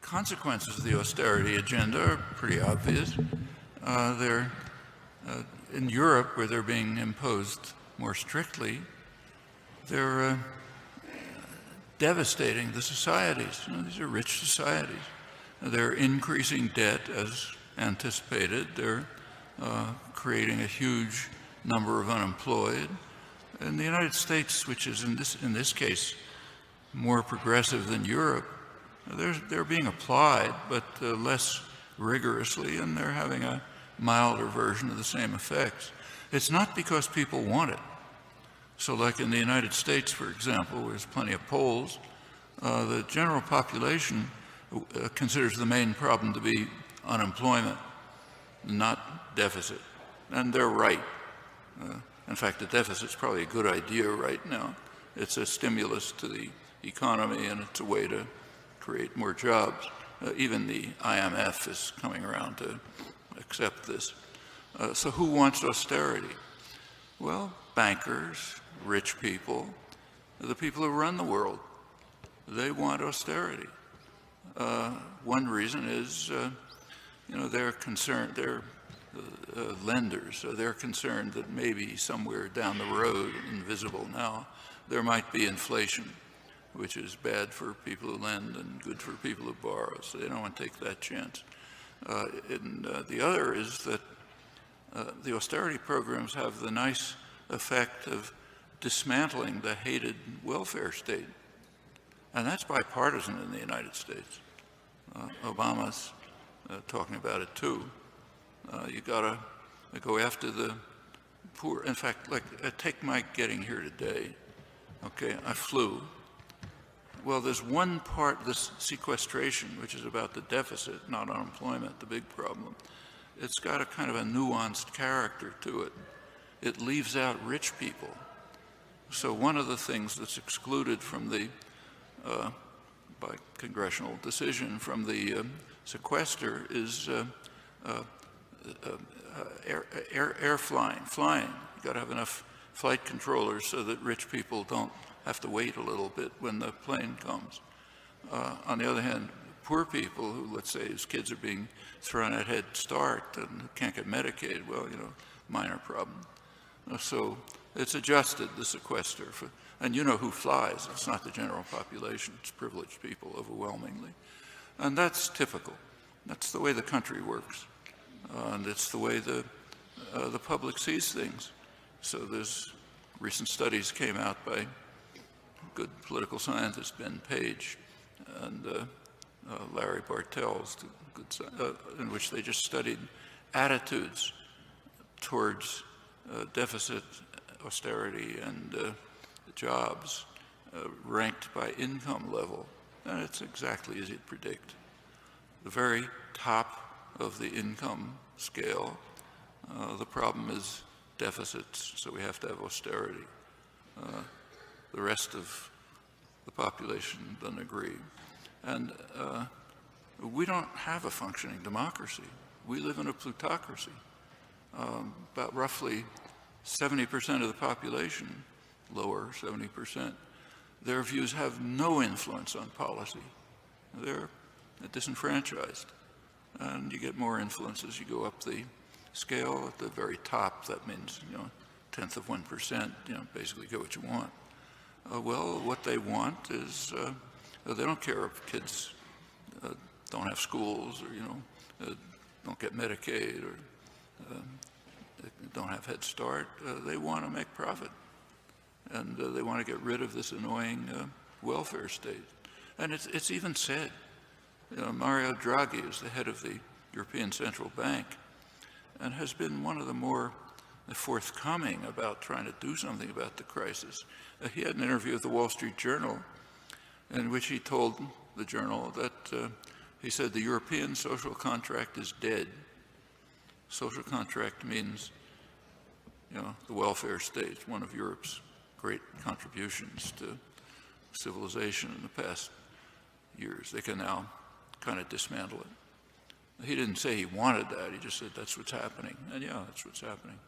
consequences of the austerity agenda are pretty obvious. In Europe, where they're being imposed more strictly, they're devastating the societies. These are rich societies. They're increasing debt as anticipated. They're creating a huge number of unemployed. In the United States, which is in this case more progressive than Europe, they're being applied, but less rigorously, and they're having a milder version of the same effects. It's not because people want it. So like in the United States, for example, where there's plenty of polls, the general population considers the main problem to be unemployment, not deficit. And they're right. In fact, the deficit's probably a good idea right now. It's a stimulus to the economy, and it's a way to create more jobs. Even the IMF is coming around to accept this. So who wants austerity? Well, bankers, rich people, the people who run the world. They want austerity. One reason is, they're concerned, they're lenders, so they're concerned that maybe somewhere down the road, invisible now, there might be inflation, which is bad for people who lend and good for people who borrow, so they don't want to take that chance. The other is that the austerity programs have the nice effect of dismantling the hated welfare state. And that's bipartisan in the United States. Obama's talking about it too. You gotta go after the poor. In fact, take my getting here today. Okay, I flew. Well, there's one part, this sequestration, which is about the deficit, not unemployment, the big problem. It's got a kind of a nuanced character to it. It leaves out rich people. So one of the things that's excluded from the, by congressional decision, from the sequester is air flying. You've got to have enough flight controllers so that rich people don't have to wait a little bit when the plane comes. On the other hand, poor people who, let's say, whose kids are being thrown at Head Start and can't get Medicaid, well, minor problem. So it's adjusted, the sequester. And you know who flies. It's not the general population. It's privileged people overwhelmingly. And that's typical. That's the way the country works. And it's the way the public sees things. So there's recent studies came out by good political scientist Ben Page and Larry Bartels, in which they just studied attitudes towards deficit, austerity, and jobs ranked by income level. And it's exactly as you'd predict. The very top of the income scale, the problem is deficits, so we have to have austerity. The rest of the population doesn't agree. And we don't have a functioning democracy. We live in a plutocracy. About roughly 70% of the population, lower 70%, their views have no influence on policy. They're disenfranchised. And you get more influence as you go up the scale. At the very top, that means, 1/10 of 1%, basically get what you want. Well, what they want is, they don't care if kids don't have schools or, don't get Medicaid or don't have Head Start. They want to make profit. And they want to get rid of this annoying welfare state. And it's even said, Mario Draghi is the head of the European Central Bank and has been one of the more forthcoming about trying to do something about the crisis. He had an interview with the Wall Street Journal in which he told the journal that he said the European social contract is dead. Social contract means, the welfare state, one of Europe's great contributions to civilization in the past years. They can now kind of dismantle it. He didn't say he wanted that, he just said that's what's happening. And yeah, that's what's happening.